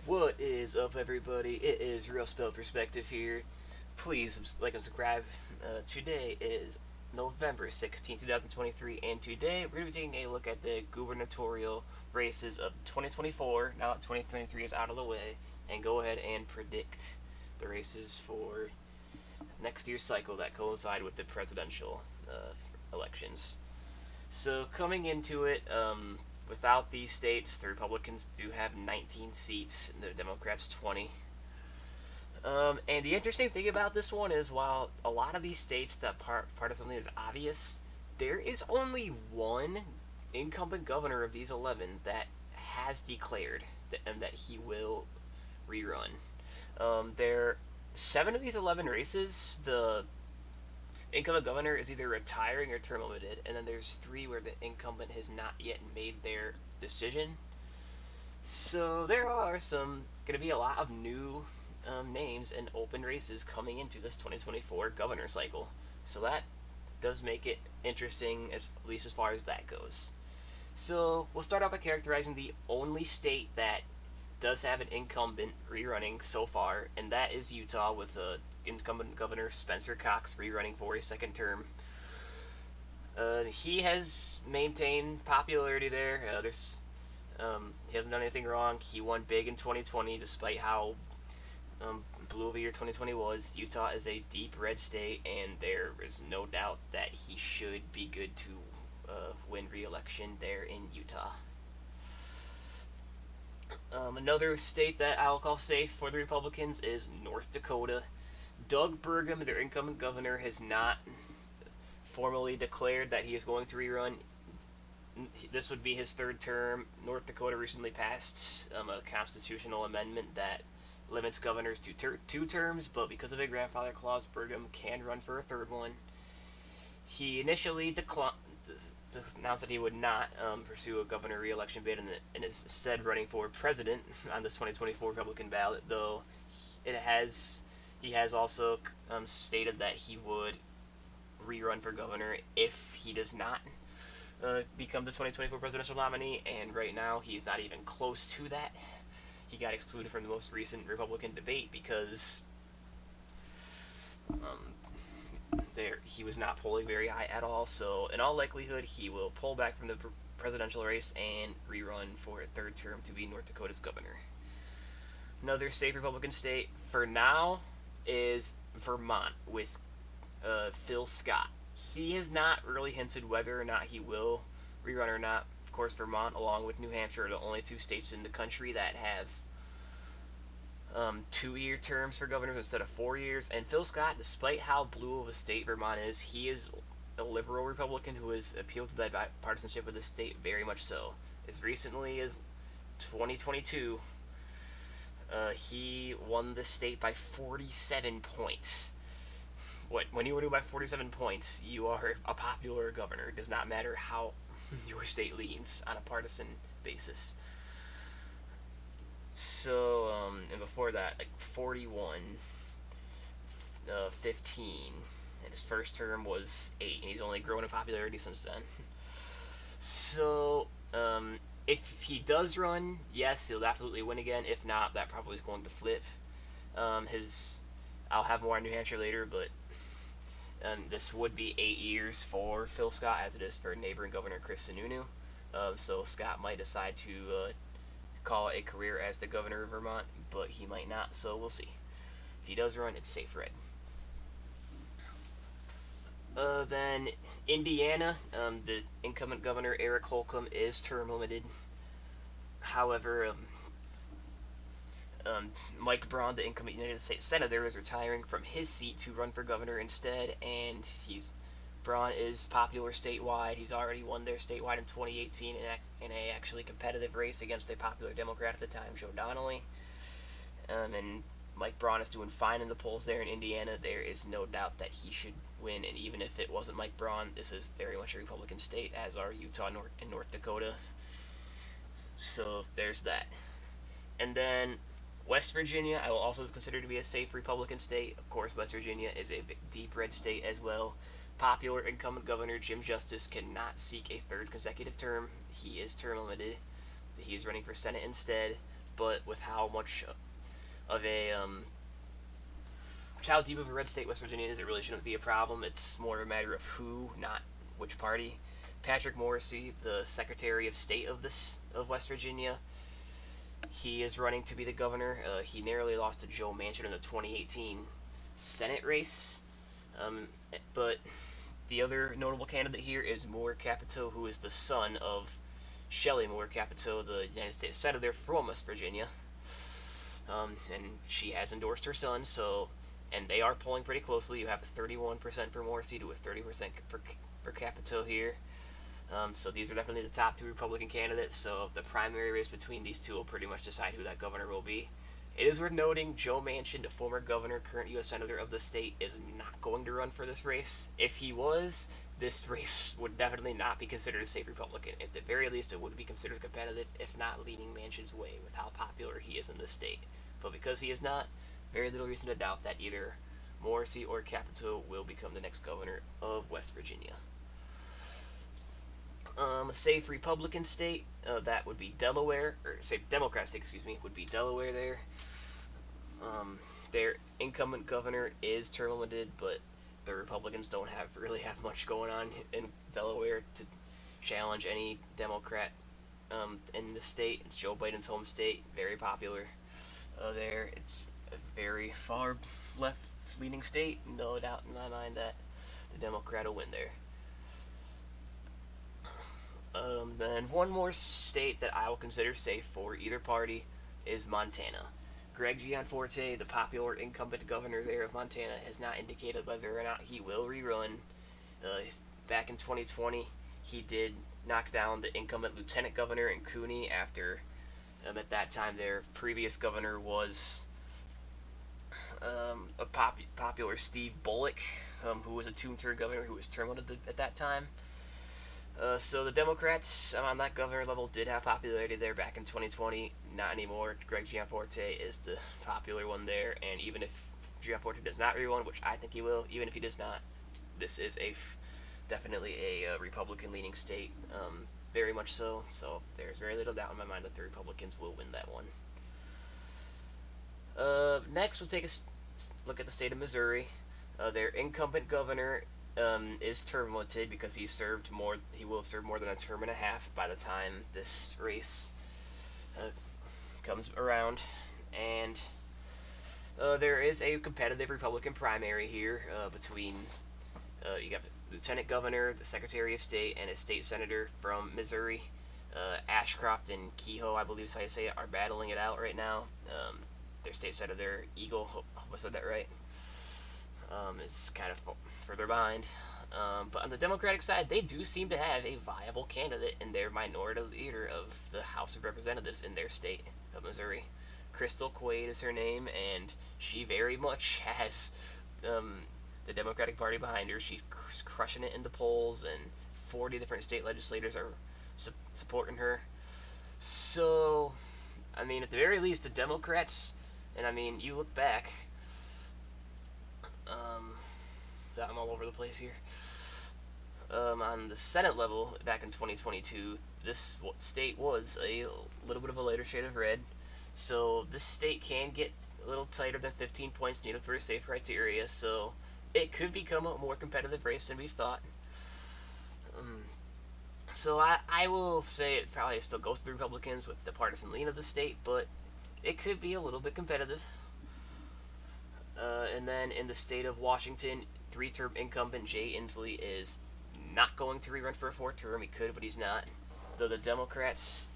What is up, everybody? It is Real Spell Perspective here. Please like and subscribe. Today is November 16th, 2023, and today we're going to be taking a look at the gubernatorial races of 2024, now that 2023 is out of the way, and go ahead and predict the races for next year's cycle that coincide with the presidential elections. So, coming into it, without these states, the Republicans do have 19 seats, and the Democrats 20. And the interesting thing about this one is, while a lot of these states that part of something is obvious, there is only one incumbent governor of these 11 that has declared that he will rerun. There 7 of these 11 races, the incumbent governor is either retiring or term limited, and then there's 3 where the incumbent has not yet made their decision. So there are going to be a lot of new names and open races coming into this 2024 governor cycle. So that does make it interesting, at least as far as that goes. So we'll start out by characterizing the only state that does have an incumbent rerunning so far, and that is Utah, with the incumbent governor Spencer Cox rerunning for a second term. He has maintained popularity there. He hasn't done anything wrong. He won big in 2020, despite how blue of a year 2020 was. Utah is a deep red state, and there is no doubt that he should be good to win re-election there in Utah. Another state that I'll call safe for the Republicans is North Dakota. Doug Burgum, their incumbent governor, has not formally declared that he is going to rerun. This would be his 3rd term. North Dakota recently passed a constitutional amendment that limits governors to 2 terms, but because of a grandfather clause, Burgum can run for a 3rd one. He initially announced that he would not pursue a governor re-election bid, and is instead running for president on this 2024 Republican ballot, though he has also stated that he would rerun for governor if he does not become the 2024 presidential nominee, and right now he's not even close to that. He got excluded from the most recent Republican debate because he was not polling very high at all, so in all likelihood he will pull back from the presidential race and rerun for a 3rd term to be North Dakota's governor. Another safe Republican state for now is Vermont, with Phil Scott. He has not really hinted whether or not he will rerun or not. Of course, Vermont, along with New Hampshire, are the only 2 states in the country that have 2-year terms for governors instead of 4 years. And Phil Scott, despite how blue of a state Vermont is, he is a liberal Republican who has appealed to the bipartisanship of the state very much so. As recently as 2022, he won the state by 47 points. When you win by 47 points, you are a popular governor. It does not matter how your state leans on a partisan basis. So, and before that, 41, 15, and his first term was 8, and he's only grown in popularity since then. So, if he does run, yes, he'll absolutely win again. If not, that probably is going to flip. I'll have more on New Hampshire later, but this would be 8 years for Phil Scott, as it is for neighboring Governor Chris Sununu. So Scott might decide to call it a career as the governor of Vermont, but he might not, so we'll see. If he does run, it's safe red. Then Indiana, the incumbent governor Eric Holcomb is term limited. However, Mike Braun, the incumbent United States Senator, is retiring from his seat to run for governor instead, and Braun is popular statewide. He's already won there statewide in 2018 in a actually competitive race against a popular Democrat at the time, Joe Donnelly. And Mike Braun is doing fine in the polls there in Indiana. There is no doubt that he should win, and even if it wasn't Mike Braun, this is very much a Republican state, as are Utah and North Dakota. So there's that. And then West Virginia, I will also consider to be a safe Republican state. Of course, West Virginia is a deep red state as well. Popular incumbent governor Jim Justice cannot seek a 3rd consecutive term. He is term limited. He is running for Senate instead. but with how much of a how deep of a red state West Virginia is, it really shouldn't be a problem. It's more a matter of who, not which party. Patrick Morrisey, the Secretary of State of West Virginia, he is running to be the governor. He narrowly lost to Joe Manchin in the 2018 Senate race. But the other notable candidate here is Moore Capito, who is the son of Shelley Moore Capito, the United States Senator from West Virginia. And she has endorsed her son, and they are polling pretty closely. You have a 31% for Morrisey to a 30% for Capito here. So these are definitely the top two Republican candidates. So the primary race between these two will pretty much decide who that governor will be. It is worth noting Joe Manchin, the former governor, current U.S. Senator of the state, is not going to run for this race. If he was, this race would definitely not be considered a safe Republican. At the very least, it would be considered competitive, if not leaning Manchin's way with how popular he is in the state. But because he is not, very little reason to doubt that either Morrisey or Capito will become the next governor of West Virginia. A safe Republican state, that would be Delaware, or safe Democrat state, would be Delaware there. Their incumbent governor is term limited, but the Republicans don't really have much going on in Delaware to challenge any Democrat in the state. It's Joe Biden's home state, very popular there. It's a very far left-leaning state, no doubt in my mind that the Democrat will win there. Then one more state that I will consider safe for either party is Montana. Greg Gianforte, the popular incumbent governor there of Montana, has not indicated whether or not he will rerun. Back in 2020, he did knock down the incumbent lieutenant governor in Cooney after, at that time, their previous governor was a popular Steve Bullock, who was a two-term governor who was term limited at that time. So the Democrats on that governor level did have popularity there back in 2020. Not anymore. Greg Gianforte is the popular one there, and even if Gianforte does not rerun, which I think he will, even if he does not, this is definitely a Republican-leaning state, very much so. So there's very little doubt in my mind that the Republicans will win that one. Next, we'll take a look at the state of Missouri. Their incumbent governor is term limited because he will have served more than a term and a half by the time this race comes around, and there is a competitive Republican primary here between you got the lieutenant governor, the secretary of state, and a state senator from Missouri. Ashcroft and Kehoe, I believe is how you say it, are battling it out right now. Their state senator, Eagle, hope I said that right, is kind of further behind. But on the Democratic side, they do seem to have a viable candidate in their minority leader of the House of Representatives in their state of Missouri. Crystal Quaid is her name, and she very much has the Democratic Party behind her. She's crushing it in the polls, and 40 different state legislators are supporting her. So, I mean, at the very least, the Democrats, and I mean, you look back, I'm all over the place here. On the Senate level, back in 2022, this state was a little bit of a lighter shade of red. So this state can get a little tighter than 15 points needed for a safe criteria. So it could become a more competitive race than we've thought. So I will say it probably still goes to the Republicans with the partisan lean of the state, but it could be a little bit competitive. And then in the state of Washington, three-term incumbent Jay Inslee is not going to rerun for a fourth term. He could, but he's not. Though the Democrats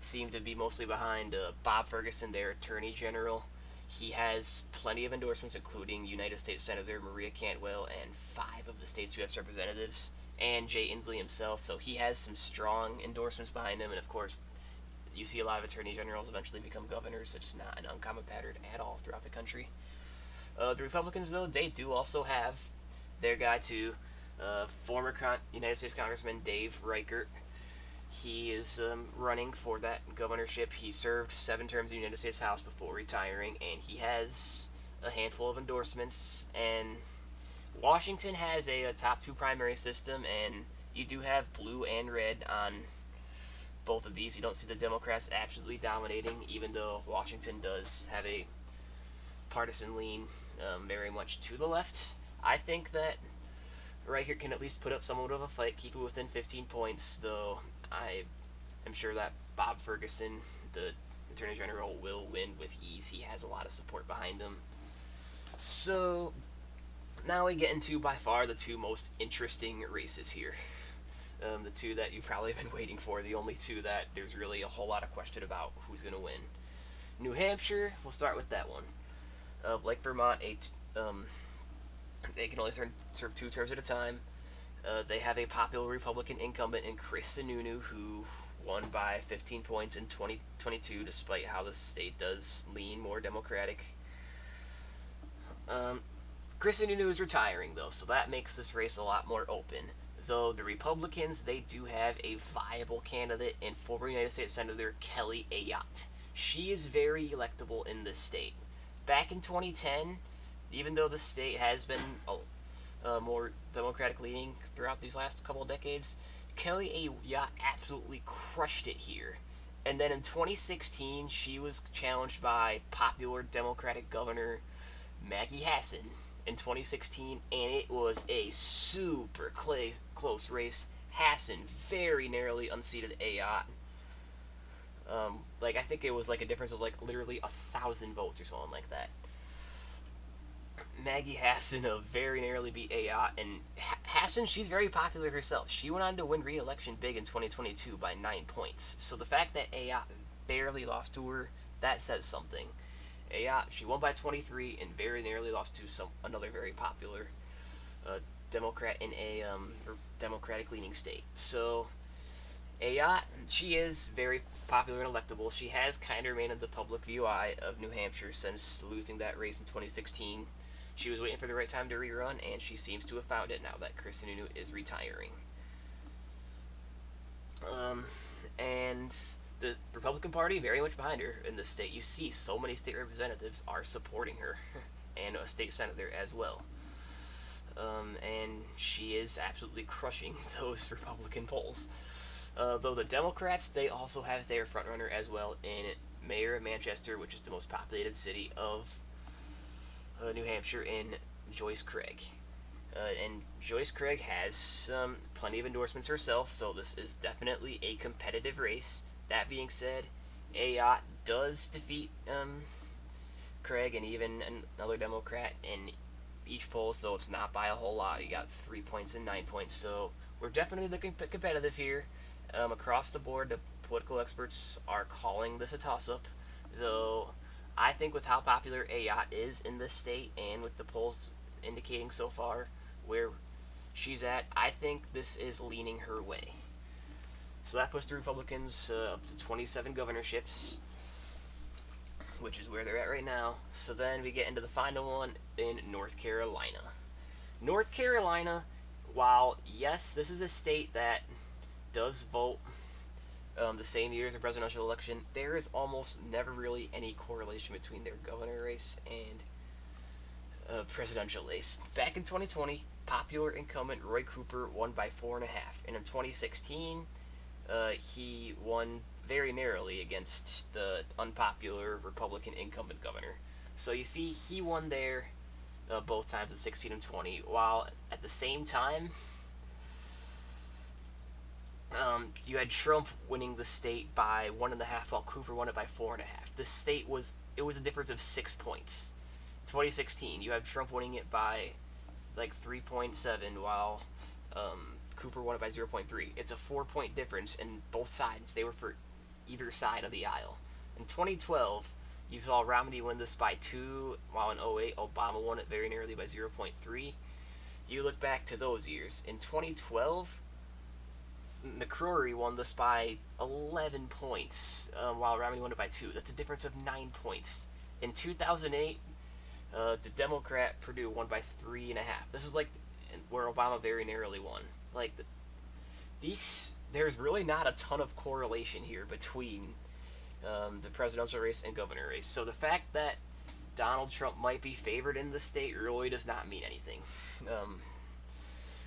seem to be mostly behind Bob Ferguson, their attorney general. He has plenty of endorsements, including United States Senator Maria Cantwell and 5 of the state's U.S. representatives, and Jay Inslee himself. So he has some strong endorsements behind him, and of course, you see a lot of attorney generals eventually become governors. It's not an uncommon pattern at all throughout the country. The Republicans, though, they do also have their guy, too, former United States Congressman Dave Reichert. He is running for that governorship. He served 7 terms in the United States House before retiring, and he has a handful of endorsements. And Washington has a top 2 primary system, and you do have blue and red both of these, you don't see the Democrats absolutely dominating, even though Washington does have a partisan lean very much to the left. I think that right here can at least put up somewhat of a fight, keep it within 15 points, though I am sure that Bob Ferguson, the Attorney General, will win with ease. He has a lot of support behind him. So now we get into by far the two most interesting races here. The two that you've probably been waiting for, the only two that there's really a whole lot of question about who's going to win. New Hampshire, we'll start with that one. Like Vermont, they can only serve 2 terms at a time. They have a popular Republican incumbent in Chris Sununu, who won by 15 points in 2022, despite how the state does lean more Democratic. Chris Sununu is retiring, though, so that makes this race a lot more open. Though the Republicans, they do have a viable candidate in former United States Senator Kelly Ayotte. She is very electable in this state. Back in 2010, even though the state has been more Democratic leaning throughout these last couple of decades, Kelly Ayotte absolutely crushed it here. And then in 2016, she was challenged by popular Democratic Governor Maggie Hassan in 2016, and it was a super close race. Hassan very narrowly unseated Ayotte. I think it was like a difference of like literally 1,000 votes or something like that. Maggie Hassan very narrowly beat Ayotte, and Hassan, she's very popular herself. She went on to win re-election big in 2022 by 9 points. So the fact that Ayotte barely lost to her, that says something. Ayotte, she won by 23 and very narrowly lost to another very popular Democrat in a Democratic leaning state. So Ayotte, she is very popular and electable. She has kind of remained in the public view eye of New Hampshire since losing that race in 2016. She was waiting for the right time to rerun, and she seems to have found it now that Chris Sununu is retiring. And the Republican Party very much behind her in this state. You see so many state representatives are supporting her, and a state senator as well. And she is absolutely crushing those Republican polls. Though the Democrats, they also have their frontrunner as well in Mayor of Manchester, which is the most populated city of New Hampshire, in Joyce Craig. And Joyce Craig has plenty of endorsements herself, so this is definitely a competitive race. That being said, Ayotte does defeat Craig and even another Democrat in each poll, so it's not by a whole lot. You got 3 points and 9 points, so we're definitely looking competitive here. Across the board, the political experts are calling this a toss-up, though I think with how popular Ayotte is in this state and with the polls indicating so far where she's at, I think this is leaning her way. So that puts the Republicans up to 27 governorships, which is where they're at right now. So then we get into the final one in North Carolina. North Carolina, while yes, this is a state that does vote the same year as a presidential election, there is almost never really any correlation between their governor race and presidential race. Back in 2020, popular incumbent Roy Cooper won by 4.5, and in 2016, he won very narrowly against the unpopular Republican incumbent governor. So you see, he won there both times at 16 and 20, while at the same time, you had Trump winning the state by 1.5, while Cooper won it by 4.5. The state was a difference of 6 points. 2016, you have Trump winning it by like 3.7, while Cooper won it by 0.3. It's a 4-point difference in both sides. They were for either side of the aisle. In 2012, you saw Romney win this by 2, while in 2008, Obama won it very nearly by 0.3. You look back to those years. In 2012, McCrory won this by 11 points, while Romney won it by 2. That's a difference of 9 points. In 2008, the Democrat Perdue won by 3.5. This was like where Obama very narrowly won. Like there's really not a ton of correlation here between the presidential race and governor race. So the fact that Donald Trump might be favored in the state really does not mean anything.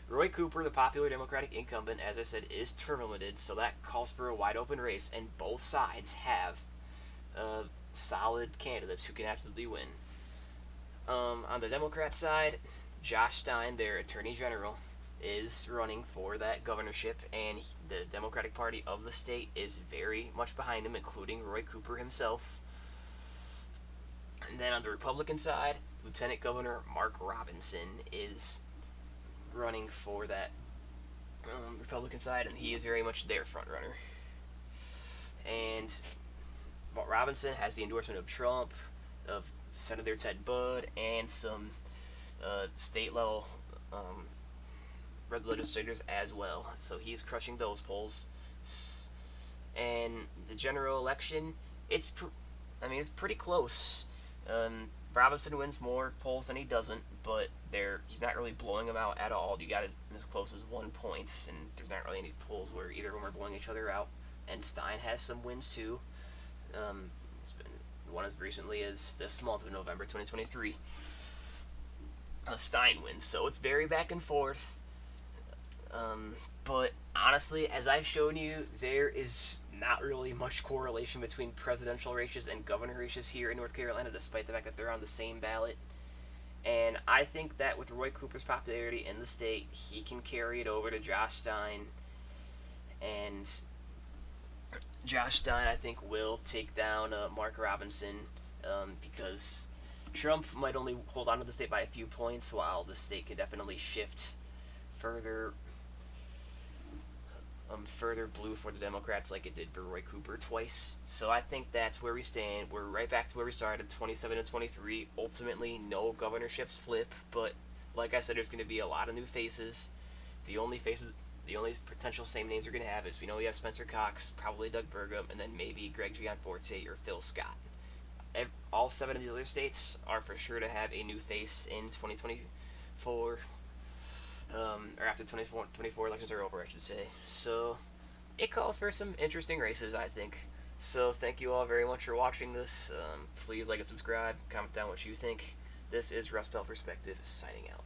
Roy Cooper, the popular Democratic incumbent, as I said, is term limited, so that calls for a wide open race, and both sides have solid candidates who can absolutely win. On the Democrat side, Josh Stein, their Attorney General, is running for that governorship, and the Democratic Party of the state is very much behind him, including Roy Cooper himself. And then on the Republican side, Lieutenant Governor Mark Robinson is running for that Republican side, and he is very much their front runner. And Robinson has the endorsement of Trump, of Senator Ted Budd, and some state level legislators as well. So he's crushing those polls. And the general election, it's pretty close. Robinson wins more polls than he doesn't, but he's not really blowing them out at all. You got it as close as 1 point, and there's not really any polls where either of them are blowing each other out. And Stein has some wins too. It's been one as recently as this month of November 2023. Stein wins, so it's very back and forth. But honestly, as I've shown you, there is not really much correlation between presidential races and governor races here in North Carolina, despite the fact that they're on the same ballot. And I think that with Roy Cooper's popularity in the state, he can carry it over to Josh Stein. And Josh Stein, I think, will take down Mark Robinson because Trump might only hold on to the state by a few points, while the state could definitely shift further blue for the Democrats like it did for Roy Cooper twice. So I think that's where we stand. We're right back to where we started, 27 and 23. Ultimately, no governorships flip, but like I said, there's going to be a lot of new faces. The only potential same names we're going to have is, we know we have Spencer Cox, probably Doug Burgum, and then maybe Greg Gianforte or Phil Scott. All 7 of the other states are for sure to have a new face in 2024. Or after 24 elections are over, I should say. So it calls for some interesting races, I think. So thank you all very much for watching this. Please like and subscribe, comment down what you think. This is Rust Belt Perspective, signing out.